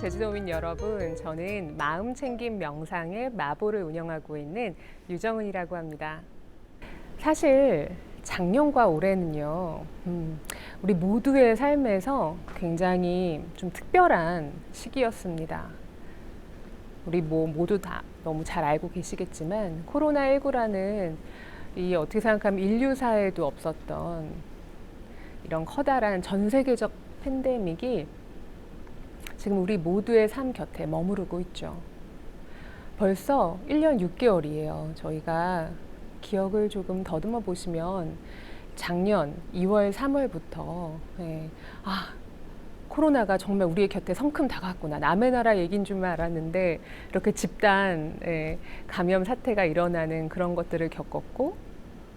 제주도민 여러분, 저는 마음챙김 명상의 마보를 운영하고 있는 유정은이라고 합니다. 사실 작년과 올해는요, 우리 모두의 삶에서 굉장히 좀 특별한 시기였습니다. 우리 모두 다 너무 잘 알고 계시겠지만 코로나19라는 이 어떻게 생각하면 인류사에도 없었던 이런 커다란 전 세계적 팬데믹이 지금 우리 모두의 삶 곁에 머무르고 있죠. 벌써 1년 6개월이에요. 저희가 기억을 조금 더듬어 보시면 작년 2월, 3월부터 코로나가 정말 우리의 곁에 성큼 다가왔구나. 남의 나라 얘기인 줄만 알았는데 이렇게 집단 감염 사태가 일어나는 그런 것들을 겪었고,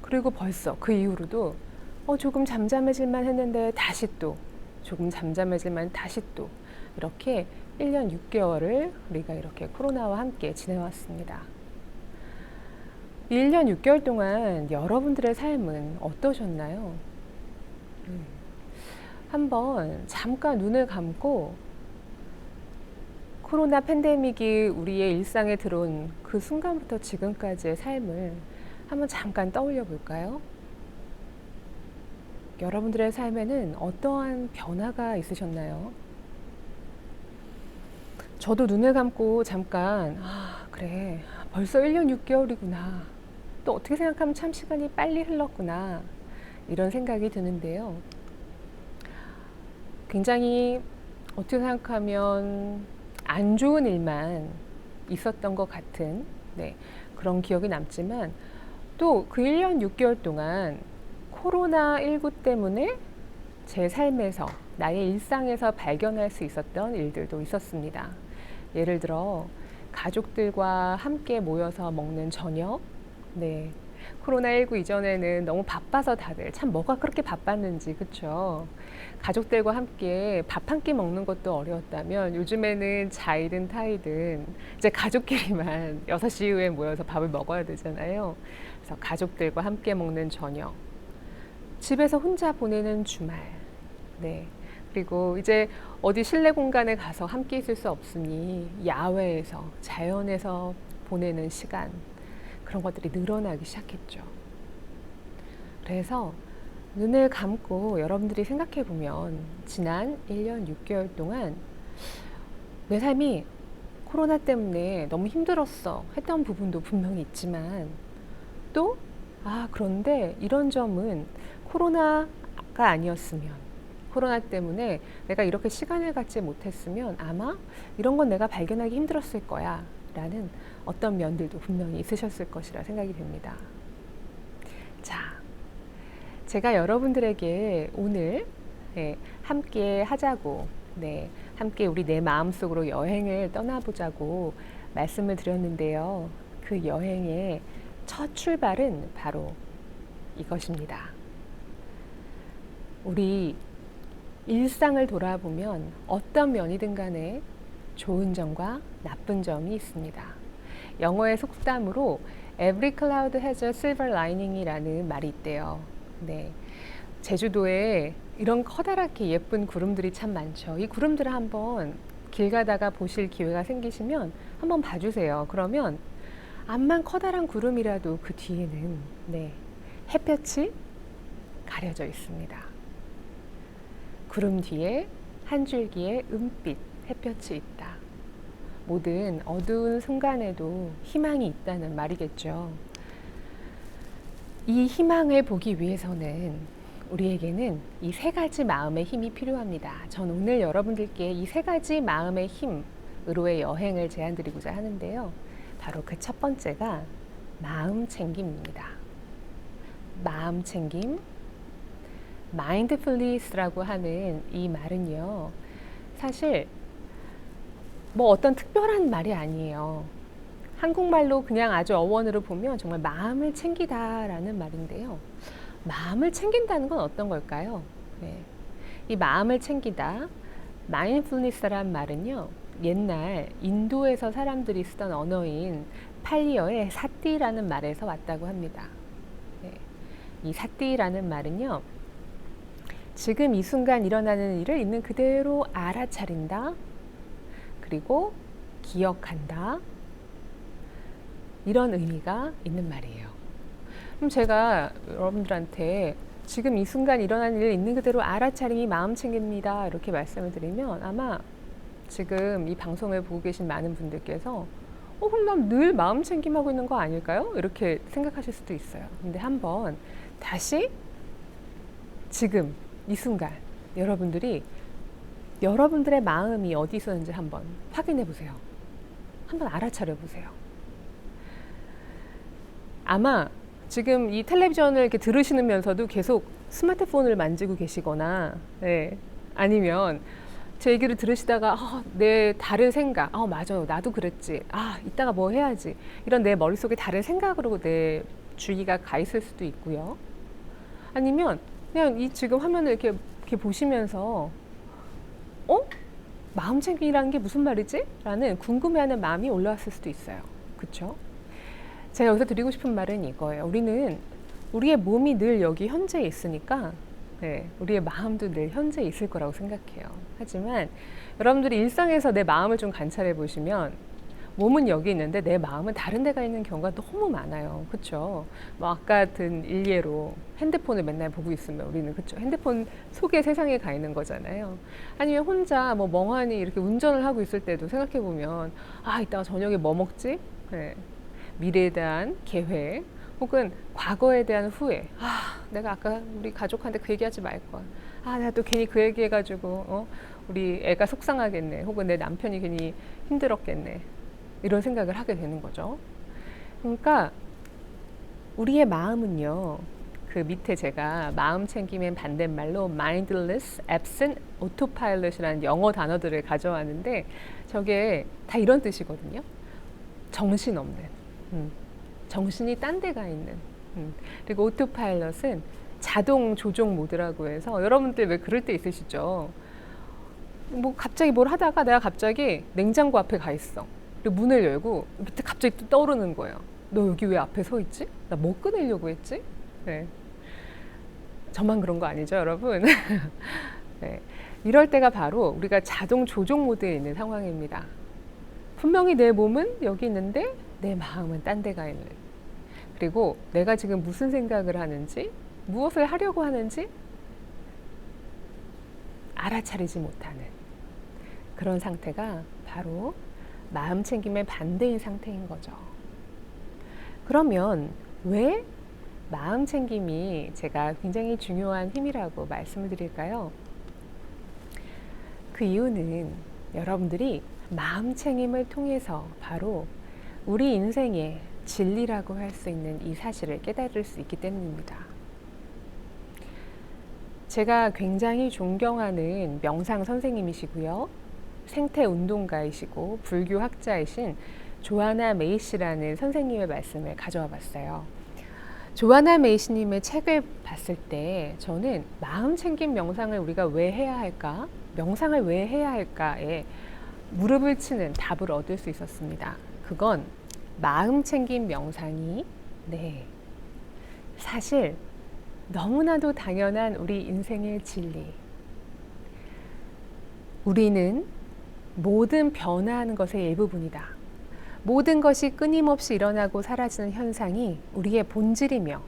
그리고 벌써 그 이후로도 조금 잠잠해질만 했는데 다시 또 조금 잠잠해질만 다시 또 이렇게 1년 6개월을 우리가 이렇게 코로나와 함께 지내왔습니다. 1년 6개월 동안 여러분들의 삶은 어떠셨나요? 한번 잠깐 눈을 감고 코로나 팬데믹이 우리의 일상에 들어온 그 순간부터 지금까지의 삶을 한번 잠깐 떠올려 볼까요? 여러분들의 삶에는 어떠한 변화가 있으셨나요? 저도 눈을 감고 잠깐 그래, 벌써 1년 6개월이구나. 또 어떻게 생각하면 참 시간이 빨리 흘렀구나. 이런 생각이 드는데요. 굉장히 어떻게 생각하면 안 좋은 일만 있었던 것 같은 그런 기억이 남지만, 또 그 1년 6개월 동안 코로나19 때문에 제 삶에서, 나의 일상에서 발견할 수 있었던 일들도 있었습니다. 예를 들어 가족들과 함께 모여서 먹는 저녁. 코로나19 이전에는 너무 바빠서 다들 참 뭐가 그렇게 바빴는지, 그쵸? 가족들과 함께 밥 한 끼 먹는 것도 어려웠다면 요즘에는 자이든 타이든 이제 가족끼리만 6시 이후에 모여서 밥을 먹어야 되잖아요. 그래서 가족들과 함께 먹는 저녁, 집에서 혼자 보내는 주말, 그리고 이제 어디 실내 공간에 가서 함께 있을 수 없으니 야외에서, 자연에서 보내는 시간, 그런 것들이 늘어나기 시작했죠. 그래서 눈을 감고 여러분들이 생각해 보면 지난 1년 6개월 동안 내 삶이 코로나 때문에 너무 힘들었어 했던 부분도 분명히 있지만, 또 그런데 이런 점은 코로나가 아니었으면, 코로나 때문에 내가 이렇게 시간을 갖지 못했으면 아마 이런 건 내가 발견하기 힘들었을 거야 라는 어떤 면들도 분명히 있으셨을 것이라 생각이 됩니다. 자, 제가 여러분들에게 오늘 함께 하자고, 함께 우리 내 마음속으로 여행을 떠나보자고 말씀을 드렸는데요. 그 여행의 첫 출발은 바로 이것입니다. 우리 일상을 돌아보면 어떤 면이든 간에 좋은 점과 나쁜 점이 있습니다. 영어의 속담으로 Every cloud has a silver lining이라는 말이 있대요. 제주도에 이런 커다랗게 예쁜 구름들이 참 많죠. 이 구름들을 한번 길 가다가 보실 기회가 생기시면 한번 봐주세요. 그러면 암만 커다란 구름이라도 그 뒤에는 햇볕이 가려져 있습니다. 구름 뒤에 한 줄기의 은빛 햇볕이 있다. 모든 어두운 순간에도 희망이 있다는 말이겠죠. 이 희망을 보기 위해서는 우리에게는 이 세 가지 마음의 힘이 필요합니다. 전 오늘 여러분들께 이 세 가지 마음의 힘으로의 여행을 제안드리고자 하는데요. 바로 그 첫 번째가 마음 챙김입니다. 마음 챙김. mindfulness라고 하는 이 말은요, 사실 뭐 어떤 특별한 말이 아니에요. 한국말로 그냥 아주 어원으로 보면 정말 마음을 챙기다라는 말인데요. 마음을 챙긴다는 건 어떤 걸까요? 이 마음을 챙기다, mindfulness라는 말은요, 옛날 인도에서 사람들이 쓰던 언어인 팔리어의 사띠라는 말에서 왔다고 합니다. 이 사띠라는 말은요, 지금 이 순간 일어나는 일을 있는 그대로 알아차린다. 그리고 기억한다. 이런 의미가 있는 말이에요. 그럼 제가 여러분들한테 지금 이 순간 일어난 일 있는 그대로 알아차림이 마음 챙깁니다. 이렇게 말씀을 드리면 아마 지금 이 방송을 보고 계신 많은 분들께서 그럼 난 늘 마음 챙김하고 있는 거 아닐까요? 이렇게 생각하실 수도 있어요. 근데 한번 다시 지금 이 순간 여러분들이 여러분들의 마음이 어디 있었는지 한번 확인해 보세요. 한번 알아차려 보세요. 아마 지금 이 텔레비전을 이렇게 들으시면서도 계속 스마트폰을 만지고 계시거나, 네, 아니면 제 얘기를 들으시다가 내 다른 생각, 맞아요, 나도 그랬지, 이따가 뭐 해야지, 이런 내 머릿속에 다른 생각으로 내 주의가 가 있을 수도 있고요. 아니면 그냥 이 지금 화면을 이렇게 보시면서 마음 챙김이라는 게 무슨 말이지? 라는 궁금해하는 마음이 올라왔을 수도 있어요. 그렇죠? 제가 여기서 드리고 싶은 말은 이거예요. 우리는 우리의 몸이 늘 여기 현재에 있으니까 우리의 마음도 늘 현재에 있을 거라고 생각해요. 하지만 여러분들이 일상에서 내 마음을 좀 관찰해 보시면 몸은 여기 있는데 내 마음은 다른 데가 있는 경우가 너무 많아요. 그렇죠? 뭐 아까 든 일례로 핸드폰을 맨날 보고 있으면 우리는 그렇죠? 핸드폰 속에 세상에 가 있는 거잖아요. 아니면 혼자 뭐 멍하니 이렇게 운전을 하고 있을 때도 생각해 보면 이따가 저녁에 뭐 먹지? 미래에 대한 계획 혹은 과거에 대한 후회. 내가 아까 우리 가족한테 그 얘기하지 말걸. 내가 또 괜히 그 얘기해가지고 우리 애가 속상하겠네. 혹은 내 남편이 괜히 힘들었겠네. 이런 생각을 하게 되는 거죠. 그러니까 우리의 마음은요. 그 밑에 제가 마음 챙김의 반대말로 mindless, absent, autopilot이라는 영어 단어들을 가져왔는데 저게 다 이런 뜻이거든요. 정신없는. 정신이 딴 데 가 있는. 그리고 오토파일럿은 자동 조종 모드라고 해서 여러분들 왜 그럴 때 있으시죠? 뭐 갑자기 뭘 하다가 내가 갑자기 냉장고 앞에 가 있어. 그리고 문을 열고 밑에 갑자기 또 떠오르는 거예요. 너 여기 왜 앞에 서 있지? 나 뭐 꺼내려고 했지? 네. 저만 그런 거 아니죠, 여러분? 네. 이럴 때가 바로 우리가 자동 조종 모드에 있는 상황입니다. 분명히 내 몸은 여기 있는데 내 마음은 딴 데가 있는. 그리고 내가 지금 무슨 생각을 하는지, 무엇을 하려고 하는지 알아차리지 못하는 그런 상태가 바로 마음 챙김의 반대인 상태인 거죠. 그러면 왜 마음 챙김이 제가 굉장히 중요한 힘이라고 말씀을 드릴까요? 그 이유는 여러분들이 마음 챙김을 통해서 바로 우리 인생의 진리라고 할 수 있는 이 사실을 깨달을 수 있기 때문입니다. 제가 굉장히 존경하는 명상 선생님이시고요. 생태 운동가이시고 불교 학자이신 조아나 메이시라는 선생님의 말씀을 가져와 봤어요. 조아나 메이시님의 책을 봤을 때 저는 마음 챙김 명상을 우리가 왜 해야 할까? 명상을 왜 해야 할까에 무릎을 치는 답을 얻을 수 있었습니다. 그건 마음 챙김 명상이 사실 너무나도 당연한 우리 인생의 진리. 우리는 모든 변화하는 것의 일부분이다. 모든 것이 끊임없이 일어나고 사라지는 현상이 우리의 본질이며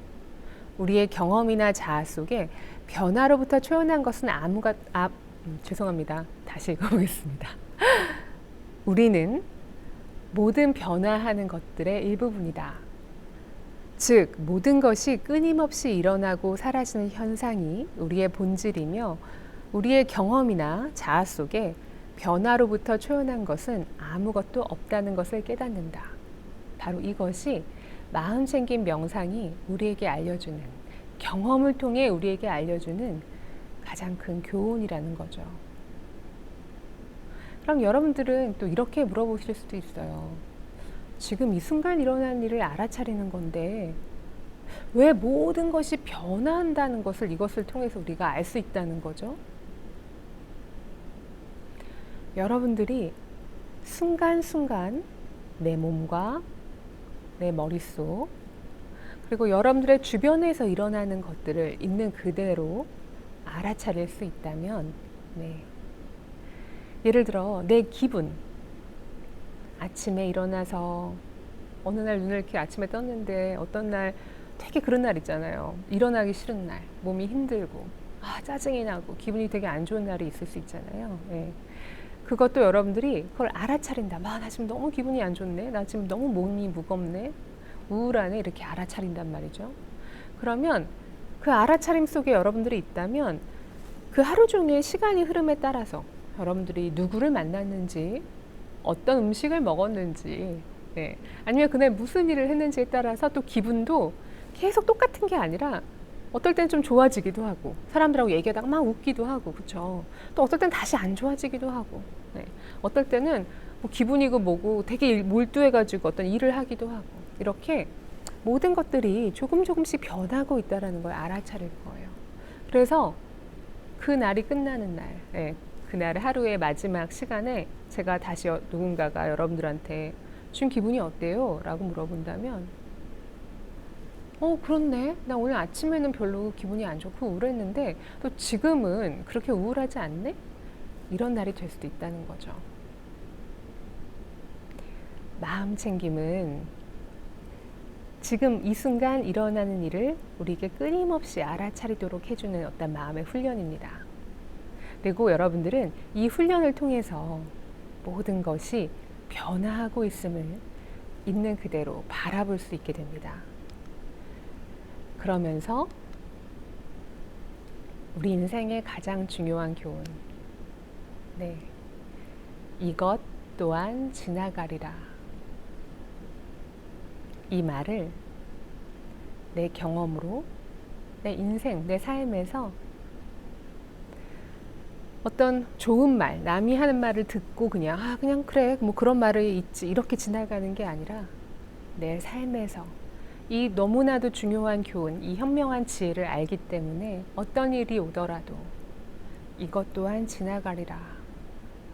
우리의 경험이나 자아 속에 변화로부터 초연한 것은 죄송합니다. 다시 읽어보겠습니다. 우리는 모든 변화하는 것들의 일부분이다. 즉 모든 것이 끊임없이 일어나고 사라지는 현상이 우리의 본질이며 우리의 경험이나 자아 속에 변화로부터 초연한 것은 아무것도 없다는 것을 깨닫는다. 바로 이것이 마음 챙김 명상이 우리에게 알려주는, 경험을 통해 우리에게 알려주는 가장 큰 교훈이라는 거죠. 그럼 여러분들은 또 이렇게 물어보실 수도 있어요. 지금 이 순간 일어난 일을 알아차리는 건데 왜 모든 것이 변화한다는 것을 이것을 통해서 우리가 알 수 있다는 거죠? 여러분들이 순간순간 내 몸과 내 머릿속 그리고 여러분들의 주변에서 일어나는 것들을 있는 그대로 알아차릴 수 있다면 예를 들어 내 기분, 아침에 일어나서 어느 날 눈을 이렇게 아침에 떴는데 어떤 날 되게 그런 날 있잖아요. 일어나기 싫은 날, 몸이 힘들고, 짜증이 나고, 기분이 되게 안 좋은 날이 있을 수 있잖아요. 예. 그것도 여러분들이 그걸 알아차린다. 나 지금 너무 기분이 안 좋네. 나 지금 너무 몸이 무겁네. 우울하네. 이렇게 알아차린단 말이죠. 그러면 그 알아차림 속에 여러분들이 있다면 그 하루 종일 시간이 흐름에 따라서 여러분들이 누구를 만났는지, 어떤 음식을 먹었는지, 네. 아니면 그날 무슨 일을 했는지에 따라서 또 기분도 계속 똑같은 게 아니라 어떨 땐 좀 좋아지기도 하고 사람들하고 얘기하다가 막 웃기도 하고 그렇죠. 또 어떨 땐 다시 안 좋아지기도 하고 네. 어떨 때는 뭐 기분이고 뭐고 되게 몰두해가지고 어떤 일을 하기도 하고 이렇게 모든 것들이 조금씩 변하고 있다는 걸 알아차릴 거예요. 그래서 그 날이 끝나는 날, 네. 그날 하루의 마지막 시간에 제가 다시 누군가가 여러분들한테 지금 기분이 어때요? 라고 물어본다면 그렇네. 나 오늘 아침에는 별로 기분이 안 좋고 우울했는데 또 지금은 그렇게 우울하지 않네? 이런 날이 될 수도 있다는 거죠. 마음 챙김은 지금 이 순간 일어나는 일을 우리에게 끊임없이 알아차리도록 해주는 어떤 마음의 훈련입니다. 그리고 여러분들은 이 훈련을 통해서 모든 것이 변화하고 있음을 있는 그대로 바라볼 수 있게 됩니다. 그러면서 우리 인생의 가장 중요한 교훈, 네, 이것 또한 지나가리라. 이 말을 내 경험으로, 내 인생, 내 삶에서 어떤 좋은 말, 남이 하는 말을 듣고 그냥 그래, 뭐 그런 말이 있지, 이렇게 지나가는 게 아니라 내 삶에서 이 너무나도 중요한 교훈, 이 현명한 지혜를 알기 때문에 어떤 일이 오더라도 이것 또한 지나가리라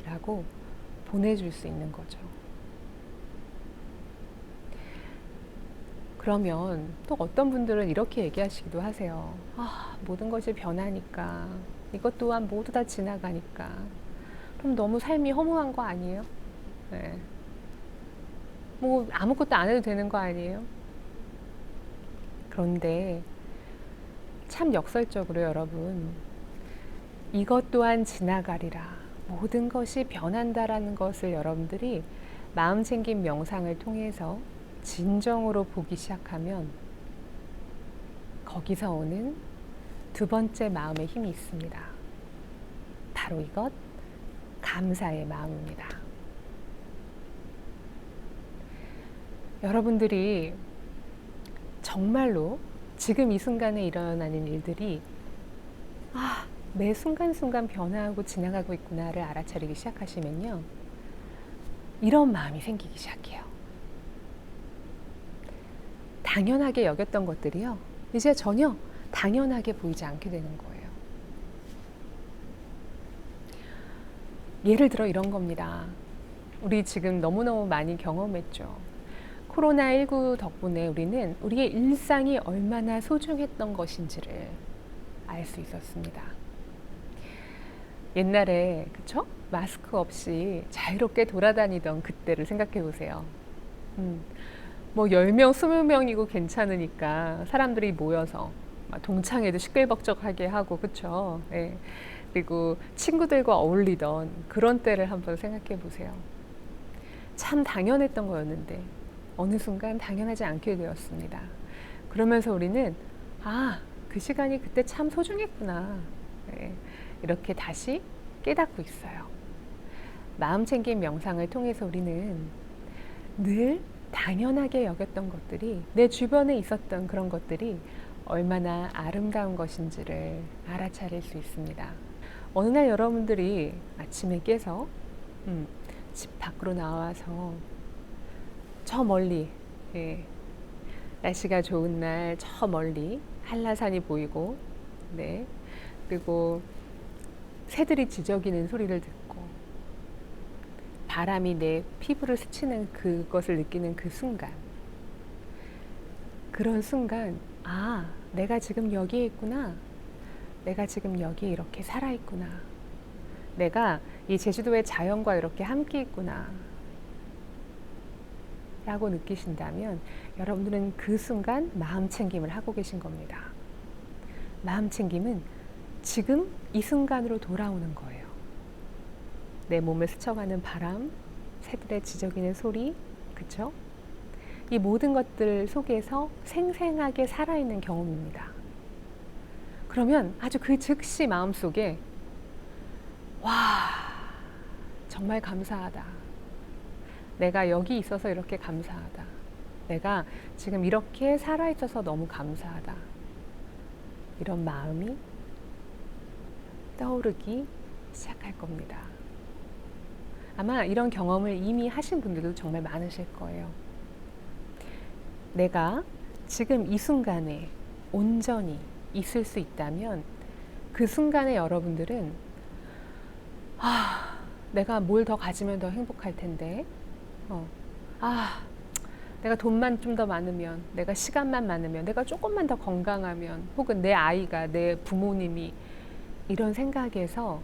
라고 보내줄 수 있는 거죠. 그러면 또 어떤 분들은 이렇게 얘기하시기도 하세요. 모든 것이 변하니까 이것 또한 모두 다 지나가니까 그럼 너무 삶이 허무한 거 아니에요? 네. 뭐 아무것도 안 해도 되는 거 아니에요? 그런데 참 역설적으로 여러분, 이것 또한 지나가리라. 모든 것이 변한다라는 것을 여러분들이 마음챙김 명상을 통해서 진정으로 보기 시작하면 거기서 오는 두 번째 마음의 힘이 있습니다. 바로 이것, 감사의 마음입니다. 여러분들이 정말로 지금 이 순간에 일어나는 일들이 매 순간순간 변화하고 지나가고 있구나를 알아차리기 시작하시면요, 이런 마음이 생기기 시작해요. 당연하게 여겼던 것들이요, 이제 전혀 당연하게 보이지 않게 되는 거예요. 예를 들어 이런 겁니다. 우리 지금 너무너무 많이 경험했죠. 코로나19 덕분에 우리는 우리의 일상이 얼마나 소중했던 것인지를 알 수 있었습니다. 옛날에 그쵸? 마스크 없이 자유롭게 돌아다니던 그때를 생각해 보세요. 뭐 10명, 20명이고 괜찮으니까 사람들이 모여서 동창회도 시끌벅적하게 하고 그쵸? 네. 그리고 친구들과 어울리던 그런 때를 한번 생각해 보세요. 참 당연했던 거였는데 어느 순간 당연하지 않게 되었습니다. 그러면서 우리는 그 시간이 그때 참 소중했구나. 네, 이렇게 다시 깨닫고 있어요. 마음챙김 명상을 통해서 우리는 늘 당연하게 여겼던 것들이, 내 주변에 있었던 그런 것들이 얼마나 아름다운 것인지를 알아차릴 수 있습니다. 어느 날 여러분들이 아침에 깨서 집 밖으로 나와서 저 멀리, 날씨가 좋은 날 저 멀리 한라산이 보이고, 네, 그리고 새들이 지저귀는 소리를 듣고 바람이 내 피부를 스치는 그것을 느끼는 그 순간, 그런 순간 내가 지금 여기에 있구나, 내가 지금 여기에 이렇게 살아있구나, 내가 이 제주도의 자연과 이렇게 함께 있구나, 라고 느끼신다면 여러분들은 그 순간 마음 챙김을 하고 계신 겁니다. 마음 챙김은 지금 이 순간으로 돌아오는 거예요. 내 몸을 스쳐가는 바람, 새들의 지저귀는 소리, 그쵸? 이 모든 것들 속에서 생생하게 살아있는 경험입니다. 그러면 아주 그 즉시 마음속에 와, 정말 감사하다. 내가 여기 있어서 이렇게 감사하다. 내가 지금 이렇게 살아있어서 너무 감사하다. 이런 마음이 떠오르기 시작할 겁니다. 아마 이런 경험을 이미 하신 분들도 정말 많으실 거예요. 내가 지금 이 순간에 온전히 있을 수 있다면 그 순간에 여러분들은 내가 뭘 더 가지면 더 행복할 텐데 내가 돈만 좀 더 많으면, 내가 시간만 많으면, 내가 조금만 더 건강하면, 혹은 내 아이가, 내 부모님이 이런 생각에서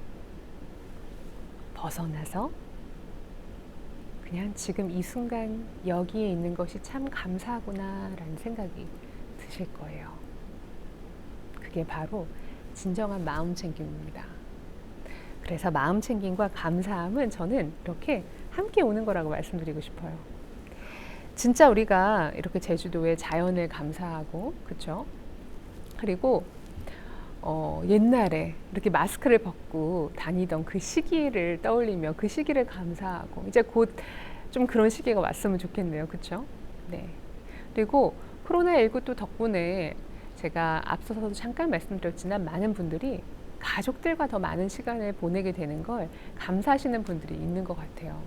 벗어나서 그냥 지금 이 순간 여기에 있는 것이 참 감사하구나 라는 생각이 드실 거예요. 그게 바로 진정한 마음 챙김입니다. 그래서 마음 챙김과 감사함은 저는 이렇게 함께 오는 거라고 말씀드리고 싶어요. 진짜 우리가 이렇게 제주도의 자연을 감사하고, 그쵸? 그리고 옛날에 이렇게 마스크를 벗고 다니던 그 시기를 떠올리며 그 시기를 감사하고, 이제 곧 좀 그런 시기가 왔으면 좋겠네요. 그쵸? 네. 그리고 코로나19 또 덕분에 제가 앞서서도 잠깐 말씀드렸지만 많은 분들이 가족들과 더 많은 시간을 보내게 되는 걸 감사하시는 분들이 있는 것 같아요.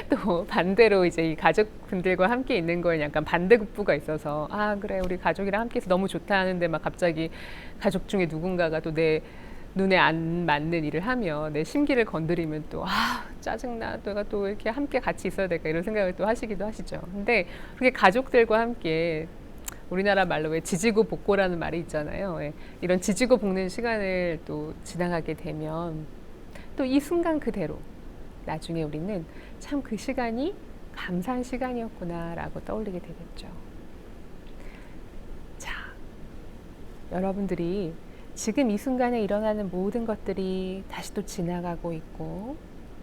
또 반대로 이제 이 가족분들과 함께 있는 거에 약간 반대급부가 있어서 그래 우리 가족이랑 함께해서 너무 좋다 하는데 막 갑자기 가족 중에 누군가가 또 내 눈에 안 맞는 일을 하며 내 심기를 건드리면 또 짜증나, 내가 또 이렇게 함께 같이 있어야 될까 이런 생각을 또 하시기도 하시죠. 근데 그게 가족들과 함께 우리나라 말로 왜 지지고 볶고라는 말이 있잖아요. 이런 지지고 볶는 시간을 또 지나가게 되면 또 이 순간 그대로 나중에 우리는 참 그 시간이 감사한 시간이었구나 라고 떠올리게 되겠죠. 자, 여러분들이 지금 이 순간에 일어나는 모든 것들이 다시 또 지나가고 있고,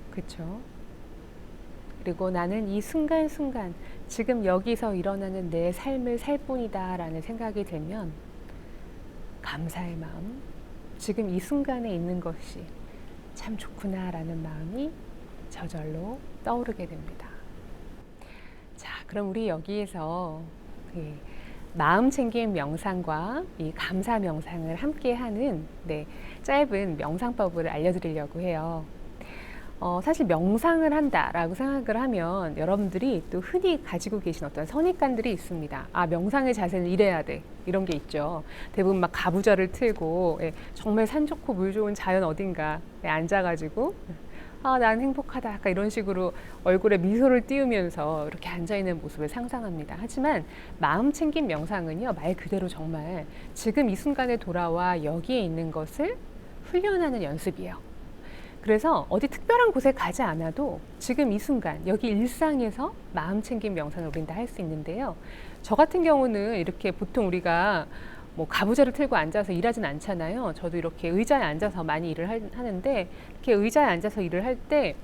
그쵸? 그리고 나는 이 순간순간 지금 여기서 일어나는 내 삶을 살 뿐이다 라는 생각이 들면 감사의 마음, 지금 이 순간에 있는 것이 참 좋구나 라는 마음이 저절로 떠오르게 됩니다. 자, 그럼 우리 여기에서 마음 챙김 명상과 이 감사 명상을 함께 하는 짧은 명상법을 알려드리려고 해요. 사실 명상을 한다라고 생각을 하면 여러분들이 또 흔히 가지고 계신 어떤 선입관들이 있습니다. 명상의 자세는 이래야 돼. 이런 게 있죠. 대부분 막 가부좌를 틀고 정말 산 좋고 물 좋은 자연 어딘가에 앉아가지고 난 행복하다. 약간 이런 식으로 얼굴에 미소를 띄우면서 이렇게 앉아있는 모습을 상상합니다. 하지만 마음 챙김 명상은요, 말 그대로 정말 지금 이 순간에 돌아와 여기에 있는 것을 훈련하는 연습이에요. 그래서 어디 특별한 곳에 가지 않아도 지금 이 순간 여기 일상에서 마음 챙김 명상을 우린 다 할 수 있는데요. 저 같은 경우는 이렇게 보통 우리가 가부좌를 틀고 앉아서 일하진 않잖아요. 저도 이렇게 의자에 앉아서 많이 일을 하는데 이렇게 의자에 앉아서 일을 할 때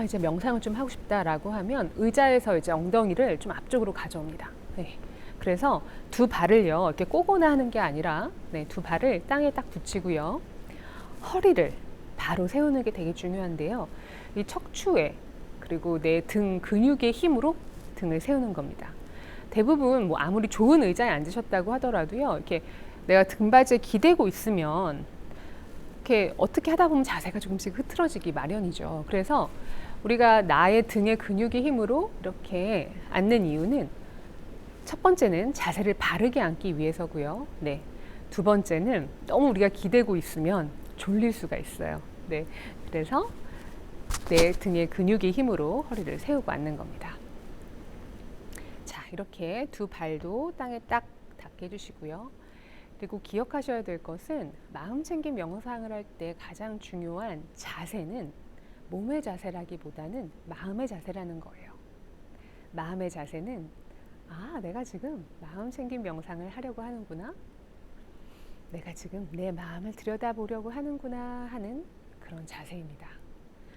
이제 명상을 좀 하고 싶다라고 하면 의자에서 이제 엉덩이를 좀 앞쪽으로 가져옵니다. 네. 그래서 두 발을요 이렇게 꼬거나 하는 게 아니라 두 발을 땅에 딱 붙이고요. 허리를 바로 세우는 게 되게 중요한데요. 이 척추에 그리고 내 등 근육의 힘으로 등을 세우는 겁니다. 대부분 아무리 좋은 의자에 앉으셨다고 하더라도요, 이렇게 내가 등받이에 기대고 있으면 이렇게 어떻게 하다 보면 자세가 조금씩 흐트러지기 마련이죠. 그래서 우리가 나의 등의 근육의 힘으로 이렇게 앉는 이유는 첫 번째는 자세를 바르게 앉기 위해서고요. 두 번째는 너무 우리가 기대고 있으면 졸릴 수가 있어요. 그래서 내 등의 근육의 힘으로 허리를 세우고 앉는 겁니다. 자, 이렇게 두 발도 땅에 딱 닿게 해주시고요. 그리고 기억하셔야 될 것은 마음 챙김 명상을 할 때 가장 중요한 자세는 몸의 자세라기보다는 마음의 자세라는 거예요. 마음의 자세는 내가 지금 마음 챙김 명상을 하려고 하는구나. 내가 지금 내 마음을 들여다보려고 하는구나 하는 그런 자세입니다.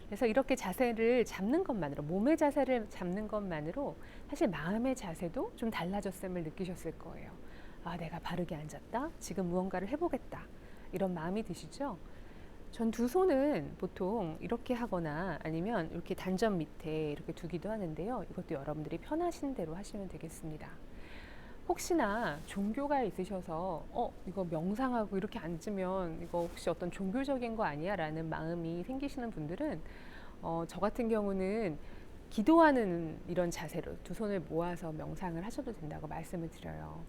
그래서 이렇게 자세를 잡는 것만으로, 몸의 자세를 잡는 것만으로 사실 마음의 자세도 좀 달라졌음을 느끼셨을 거예요. 내가 바르게 앉았다. 지금 무언가를 해보겠다. 이런 마음이 드시죠? 전 두 손은 보통 이렇게 하거나 아니면 이렇게 단전 밑에 이렇게 두기도 하는데요. 이것도 여러분들이 편하신 대로 하시면 되겠습니다. 혹시나 종교가 있으셔서 이거 명상하고 이렇게 앉으면 이거 혹시 어떤 종교적인 거 아니야? 라는 마음이 생기시는 분들은 저 같은 경우는 기도하는 이런 자세로 두 손을 모아서 명상을 하셔도 된다고 말씀을 드려요.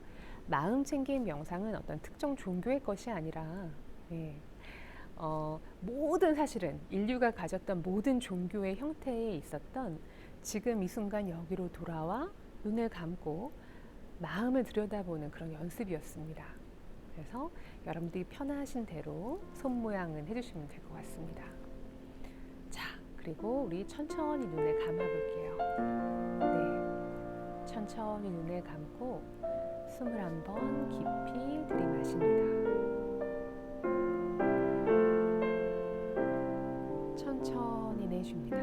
마음 챙김 명상은 어떤 특정 종교의 것이 아니라 모든 사실은 인류가 가졌던 모든 종교의 형태에 있었던 지금 이 순간 여기로 돌아와 눈을 감고 마음을 들여다보는 그런 연습이었습니다. 그래서 여러분들이 편하신 대로 손 모양은 해주시면 될 것 같습니다. 자, 그리고 우리 천천히 눈을 감아볼게요. 네, 천천히 눈을 감고 숨을 한번 깊이 들이마십니다. 천천히 내쉽니다.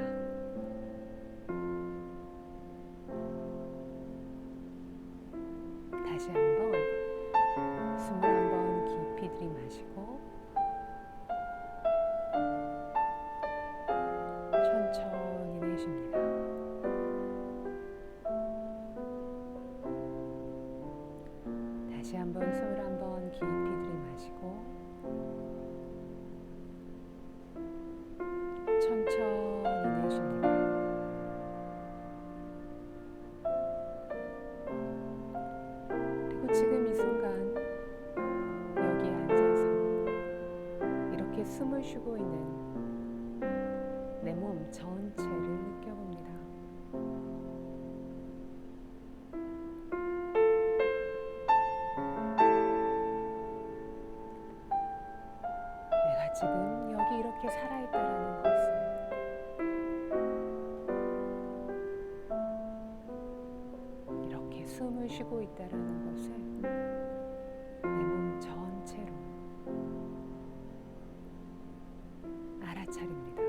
다시 한번 숨을 한번 깊이 들이마시고 천천히 내쉽니다. 다시 한번 숨을 한번 깊이 들이마시고 천천히 내쉽니다. 그리고 지금 이 순간 여기 앉아서 이렇게 숨을 쉬고 있는 내 몸 전체를 느껴봅니다. 내가 지금 여기 이렇게 살아있다라는 것을, 이렇게 숨을 쉬고 있다라는 것을 내 몸 전체로 알아차립니다.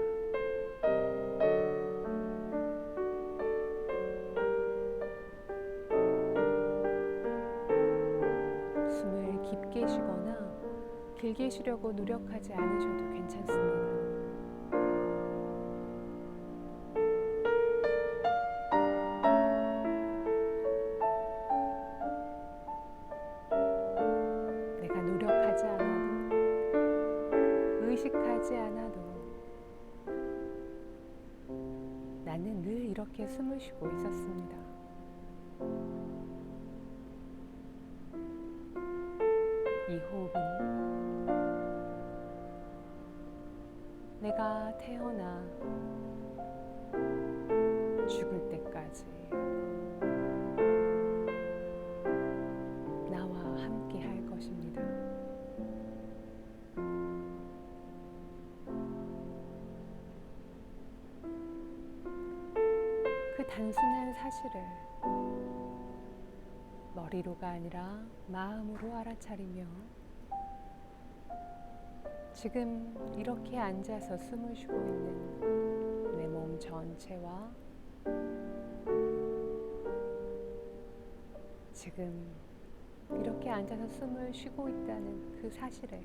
숨을 깊게 쉬거나 길게 쉬려고 노력하지 않으셔도 괜찮습니다. 내가 노력하지 않아도, 의식하지 않아도 나는 늘 이렇게 숨을 쉬고 있었습니다. 이 호흡은 내가 태어나 죽을 때까지 나와 함께 할 것입니다. 그 단순한 사실을 머리로가 아니라 마음으로 알아차리며 지금 이렇게 앉아서 숨을 쉬고 있는 내 몸 전체와 지금 이렇게 앉아서 숨을 쉬고 있다는 그 사실에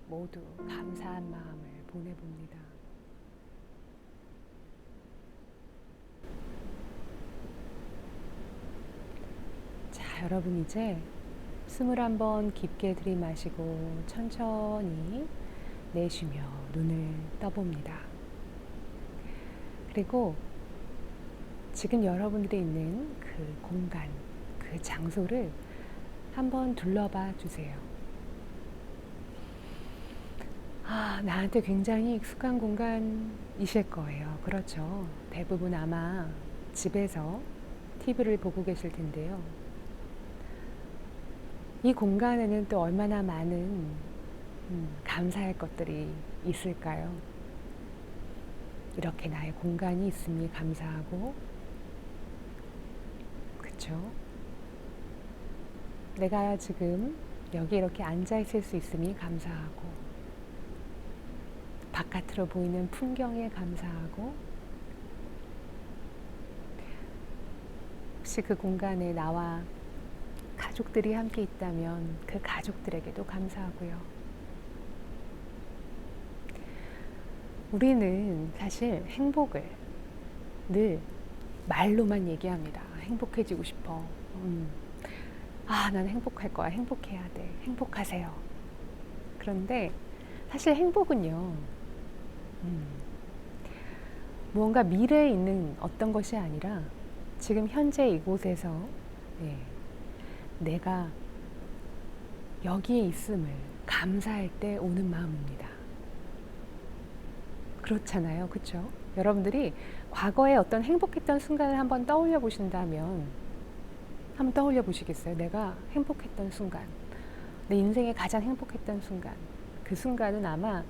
모두 감사한 마음을 보내봅니다. 자, 여러분 이제 숨을 한번 깊게 들이마시고 천천히 내쉬며 눈을 떠봅니다. 그리고 지금 여러분들이 있는 그 공간, 그 장소를 한번 둘러봐 주세요. 나한테 굉장히 익숙한 공간이실 거예요. 그렇죠. 대부분 아마 집에서 TV를 보고 계실 텐데요. 이 공간에는 또 얼마나 많은 감사할 것들이 있을까요? 이렇게 나의 공간이 있음이 감사하고 그쵸? 내가 지금 여기 이렇게 앉아 있을 수 있으니 감사하고, 바깥으로 보이는 풍경에 감사하고, 혹시 그 공간에 나와 가족들이 함께 있다면 그 가족들에게도 감사하고요. 우리는 사실 행복을 늘 말로만 얘기합니다. 행복해지고 싶어. 나는 행복할 거야. 행복해야 돼. 행복하세요. 그런데 사실 행복은요, 무언가 미래에 있는 어떤 것이 아니라 지금 현재 이곳에서 내가 여기에 있음을 감사할 때 오는 마음입니다. 그렇잖아요. 그렇죠? 여러분들이 과거에 어떤 행복했던 순간을 한번 떠올려 보신다면 한번 떠올려 보시겠어요? 내가 행복했던 순간, 내 인생에 가장 행복했던 순간, 그 순간은 아마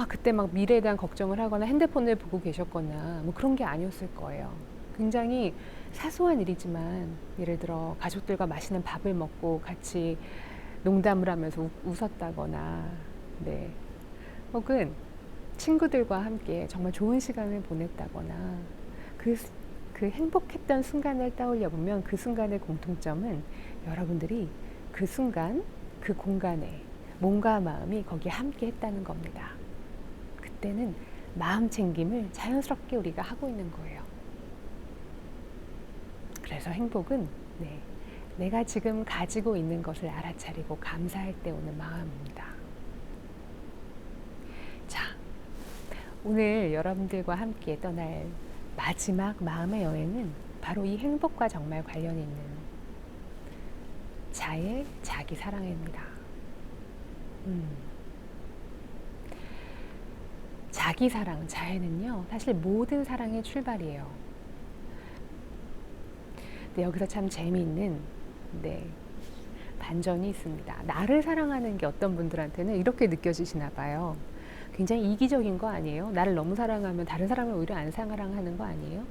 그때 막 미래에 대한 걱정을 하거나 핸드폰을 보고 계셨거나 뭐 그런 게 아니었을 거예요. 굉장히 사소한 일이지만, 예를 들어 가족들과 맛있는 밥을 먹고 같이 농담을 하면서 웃었다거나, 혹은 친구들과 함께 정말 좋은 시간을 보냈다거나, 그 행복했던 순간을 떠올려 보면 그 순간의 공통점은 여러분들이 그 순간, 그 공간에 몸과 마음이 거기에 함께 했다는 겁니다. 그때는 마음 챙김을 자연스럽게 우리가 하고 있는 거예요. 그래서 행복은 내가 지금 가지고 있는 것을 알아차리고 감사할 때 오는 마음입니다. 자, 오늘 여러분들과 함께 떠날 마지막 마음의 여행은 바로 이 행복과 정말 관련이 있는 자의 자기 사랑입니다. 자기 사랑, 자애는요, 사실 모든 사랑의 출발이에요. 근데 여기서 참 재미있는 반전이 있습니다. 나를 사랑하는 게 어떤 분들한테는 이렇게 느껴지시나 봐요. 굉장히 이기적인 거 아니에요? 나를 너무 사랑하면 다른 사람을 오히려 안 사랑하는 거 아니에요?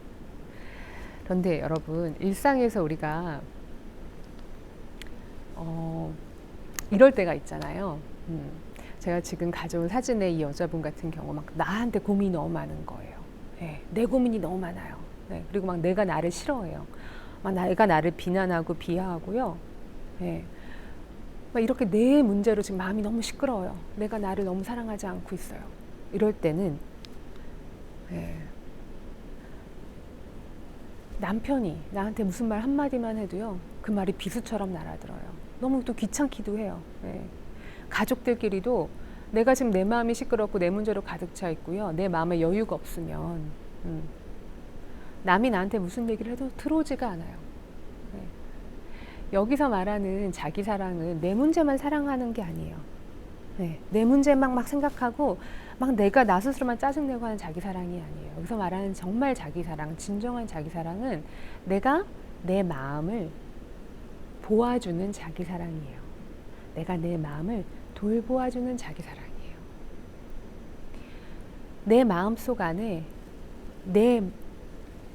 그런데 여러분, 일상에서 우리가 이럴 때가 있잖아요. 제가 지금 가져온 사진의 이 여자분 같은 경우 막 나한테 고민이 너무 많은 거예요. 내 고민이 너무 많아요. 그리고 막 내가 나를 싫어해요. 막 내가 나를 비난하고 비하하고요. 막 이렇게 내 문제로 지금 마음이 너무 시끄러워요. 내가 나를 너무 사랑하지 않고 있어요. 이럴 때는 남편이 나한테 무슨 말 한마디만 해도요, 그 말이 비수처럼 날아들어요. 너무 또 귀찮기도 해요. 가족들끼리도 내가 지금 내 마음이 시끄럽고 내 문제로 가득 차 있고요, 내 마음에 여유가 없으면 남이 나한테 무슨 얘기를 해도 들어오지가 않아요. 여기서 말하는 자기 사랑은 내 문제만 사랑하는 게 아니에요. 내 문제만 막 생각하고 막 내가 나 스스로만 짜증내고 하는 자기 사랑이 아니에요. 여기서 말하는 정말 자기 사랑, 진정한 자기 사랑은 내가 내 마음을 보아주는 자기 사랑이에요. 내가 내 마음을 돌보아주는 자기 사랑이에요. 내 마음속 안에, 내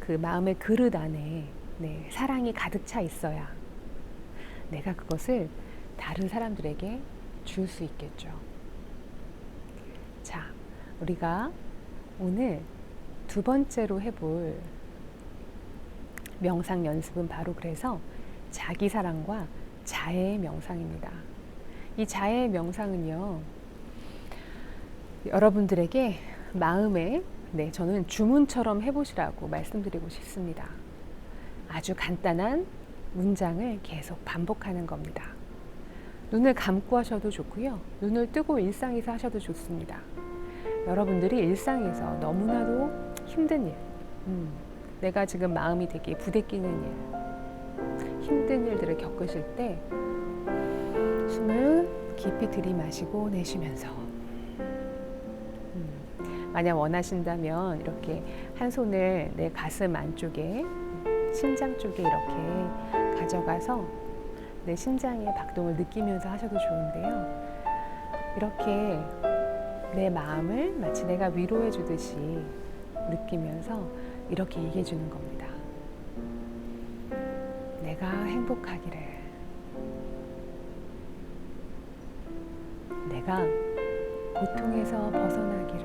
그 마음의 그릇 안에 사랑이 가득 차 있어야 내가 그것을 다른 사람들에게 줄 수 있겠죠. 자, 우리가 오늘 두 번째로 해볼 명상 연습은 바로 그래서 자기 사랑과 자애의 명상입니다. 이 자애의 명상은요, 여러분들에게 마음에 저는 주문처럼 해보시라고 말씀드리고 싶습니다. 아주 간단한 문장을 계속 반복하는 겁니다. 눈을 감고 하셔도 좋고요, 눈을 뜨고 일상에서 하셔도 좋습니다. 여러분들이 일상에서 너무나도 힘든 일, 내가 지금 마음이 되게 부대끼는 일, 힘든 일들을 겪으실 때 숨을 깊이 들이마시고 내쉬면서, 만약 원하신다면 이렇게 한 손을 내 가슴 안쪽에, 심장 쪽에 이렇게 가져가서 내 심장의 박동을 느끼면서 하셔도 좋은데요, 이렇게 내 마음을 마치 내가 위로해 주듯이 느끼면서 이렇게 얘기해 주는 겁니다. 내가 행복하기를, 내가 고통에서 벗어나기를,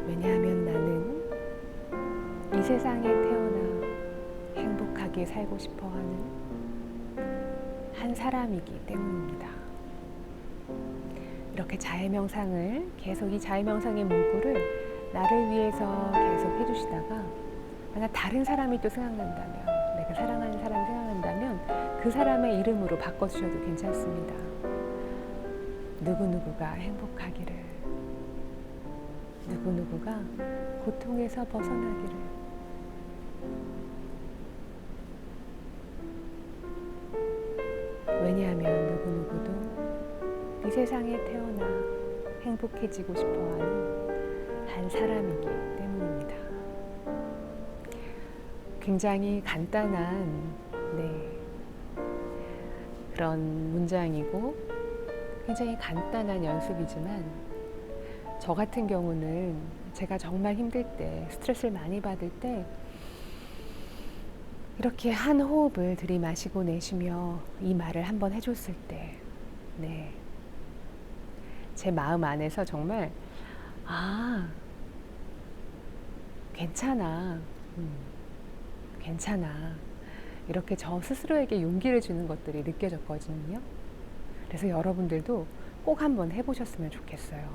왜냐하면 나는 이 세상에 태어나 행복하게 살고 싶어 하는 한 사람이기 때문입니다. 이렇게 자해명상을 계속, 이 자해명상의 문구를 나를 위해서 계속 해주시다가 만약 다른 사람이 또 생각난다면, 내가 사랑하는 사람이 생각난다면 그 사람의 이름으로 바꿔주셔도 괜찮습니다. 누구누구가 행복하기를, 누구누구가 고통에서 벗어나기를, 왜냐하면 누구누구도 이 세상에 태어나 행복해지고 싶어하는 한 사람이기 때문입니다. 굉장히 간단한 그런 문장이고 굉장히 간단한 연습이지만 저 같은 경우는 제가 정말 힘들 때, 스트레스를 많이 받을 때 이렇게 한 호흡을 들이마시고 내쉬며 이 말을 한번 해줬을 때 제 마음 안에서 정말 괜찮아, 괜찮아, 이렇게 저 스스로에게 용기를 주는 것들이 느껴졌거든요. 그래서 여러분들도 꼭 한번 해보셨으면 좋겠어요.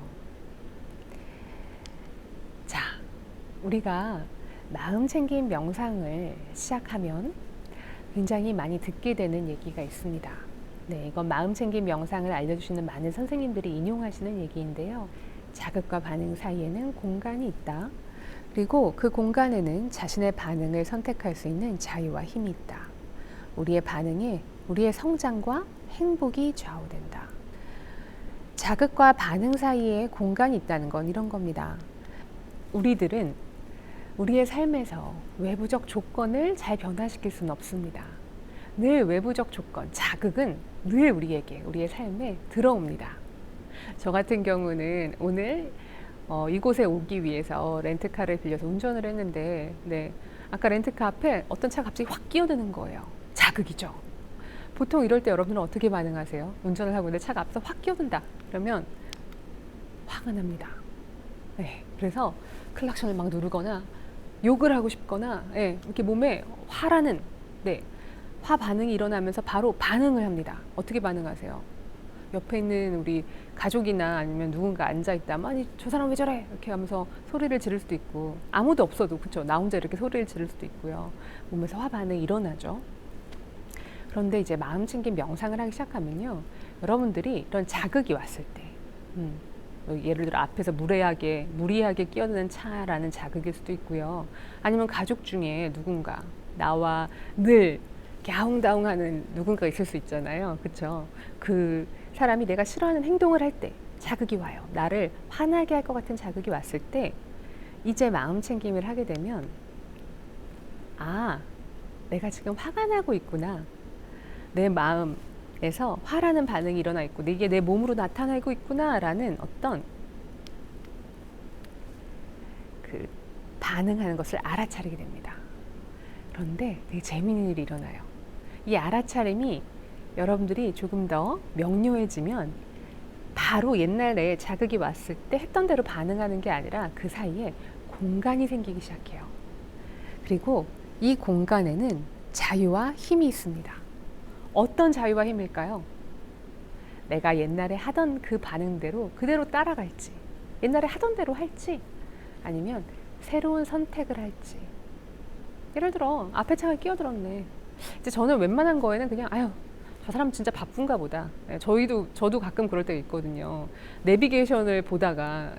자, 우리가 마음챙김 명상을 시작하면 굉장히 많이 듣게 되는 얘기가 있습니다. 이건 마음챙김 명상을 알려주시는 많은 선생님들이 인용하시는 얘기인데요. 자극과 반응 사이에는 공간이 있다. 그리고 그 공간에는 자신의 반응을 선택할 수 있는 자유와 힘이 있다. 우리의 반응에 우리의 성장과 행복이 좌우된다. 자극과 반응 사이에 공간이 있다는 건 이런 겁니다. 우리들은 우리의 삶에서 외부적 조건을 잘 변화시킬 수는 없습니다. 늘 외부적 조건, 자극은 늘 우리에게, 우리의 삶에 들어옵니다. 저 같은 경우는 오늘 이곳에 오기 위해서 렌트카를 빌려서 운전을 했는데 아까 렌트카 앞에 어떤 차가 갑자기 확 끼어드는 거예요. 자극이죠. 보통 이럴 때 여러분은 어떻게 반응하세요? 운전을 하고 있는데 차가 앞서 확 끼어든다. 그러면 화가 납니다. 그래서 클락션을 막 누르거나 욕을 하고 싶거나 이렇게 몸에 화라는 화 반응이 일어나면서 바로 반응을 합니다. 어떻게 반응하세요? 옆에 있는 우리 가족이나 아니면 누군가 앉아있다면 아니 저 사람 왜 저래? 이렇게 하면서 소리를 지를 수도 있고, 아무도 없어도 그렇죠. 나 혼자 이렇게 소리를 지를 수도 있고요. 몸에서 화 반응이 일어나죠. 그런데 이제 마음챙김 명상을 하기 시작하면요, 여러분들이 이런 자극이 왔을 때 예를 들어 앞에서 무리하게 끼어드는 차라는 자극일 수도 있고요. 아니면 가족 중에 누군가 나와 늘 갸웅다웅하는 누군가 있을 수 있잖아요. 그렇죠? 그 사람이 내가 싫어하는 행동을 할 때 자극이 와요. 나를 화나게 할 것 같은 자극이 왔을 때 이제 마음챙김을 하게 되면 내가 지금 화가 나고 있구나. 내 마음에서 화라는 반응이 일어나 있고 이게 내 몸으로 나타나고 있구나 라는 어떤 그 반응하는 것을 알아차리게 됩니다. 그런데 되게 재미있는 일이 일어나요. 이 알아차림이 여러분들이 조금 더 명료해지면 바로 옛날에 자극이 왔을 때 했던 대로 반응하는 게 아니라 그 사이에 공간이 생기기 시작해요. 그리고 이 공간에는 자유와 힘이 있습니다. 어떤 자유와 힘일까요? 내가 옛날에 하던 그 반응대로 그대로 따라갈지, 옛날에 하던 대로 할지, 아니면 새로운 선택을 할지. 예를 들어 앞에 차가 끼어들었네. 이제 저는 웬만한 거에는 그냥 저 사람 진짜 바쁜가 보다. 저도 가끔 그럴 때가 있거든요. 내비게이션을 보다가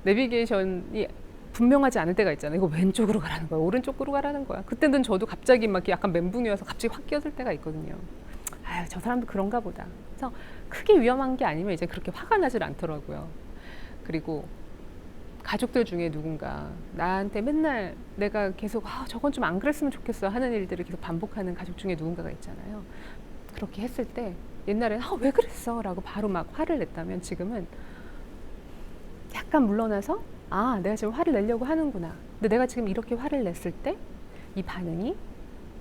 내비게이션이 분명하지 않을 때가 있잖아요. 이거 왼쪽으로 가라는 거야, 오른쪽으로 가라는 거야. 그때는 저도 갑자기 막 약간 멘붕이 와서 갑자기 확 끼어들 때가 있거든요. 저 사람도 그런가 보다. 그래서 크게 위험한 게 아니면 이제 그렇게 화가 나질 않더라고요. 그리고 가족들 중에 누군가 나한테 맨날 내가 계속 저건 좀 안 그랬으면 좋겠어 하는 일들을 계속 반복하는 가족 중에 누군가가 있잖아요. 그렇게 했을 때 옛날엔 왜 그랬어? 라고 바로 막 화를 냈다면 지금은 약간 물러나서 아, 내가 지금 화를 내려고 하는구나. 근데 내가 지금 이렇게 화를 냈을 때 이 반응이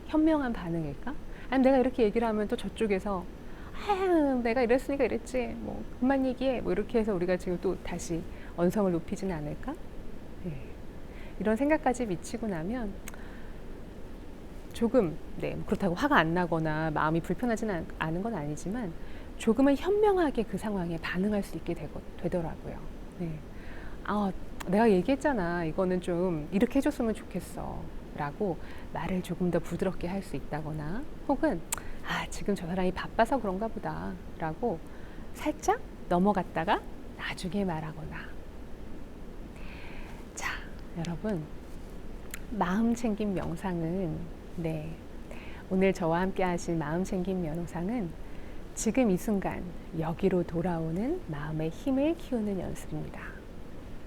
현명한 반응일까? 아니면 내가 이렇게 얘기를 하면 또 저쪽에서 아유, 내가 이랬으니까 이랬지. 뭐 그만 얘기해. 뭐 이렇게 해서 우리가 지금 또 다시 언성을 높이지는 않을까? 네. 이런 생각까지 미치고 나면 조금 그렇다고 화가 안 나거나 마음이 불편하지는 않은 건 아니지만 조금은 현명하게 그 상황에 반응할 수 있게 되더라고요. 네. 아, 내가 얘기했잖아. 이거는 좀 이렇게 해줬으면 좋겠어. 라고 말을 조금 더 부드럽게 할 수 있다거나 혹은 아, 지금 저 사람이 바빠서 그런가 보다. 라고 살짝 넘어갔다가 나중에 말하거나. 자, 여러분. 마음 챙김 명상은 오늘 저와 함께 하실 마음 챙김 명상은 지금 이 순간 여기로 돌아오는 마음의 힘을 키우는 연습입니다.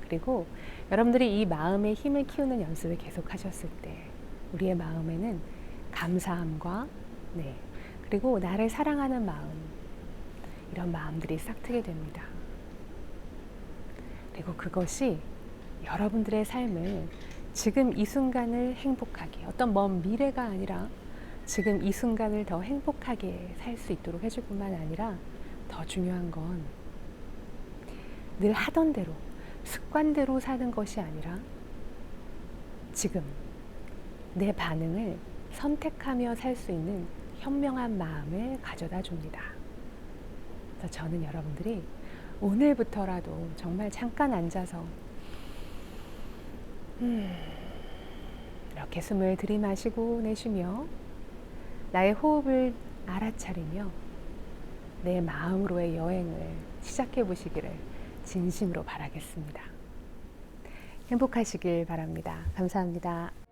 그리고 여러분들이 이 마음의 힘을 키우는 연습을 계속 하셨을 때 우리의 마음에는 감사함과 그리고 나를 사랑하는 마음, 이런 마음들이 싹트게 됩니다. 그리고 그것이 여러분들의 삶을 지금 이 순간을 행복하게, 어떤 먼 미래가 아니라 지금 이 순간을 더 행복하게 살 수 있도록 해줄 뿐만 아니라 더 중요한 건 늘 하던 대로 습관대로 사는 것이 아니라 지금 내 반응을 선택하며 살 수 있는 현명한 마음을 가져다 줍니다. 그래서 저는 여러분들이 오늘부터라도 정말 잠깐 앉아서 이렇게 숨을 들이마시고 내쉬며 나의 호흡을 알아차리며 내 마음으로의 여행을 시작해 보시기를 진심으로 바라겠습니다. 행복하시길 바랍니다. 감사합니다.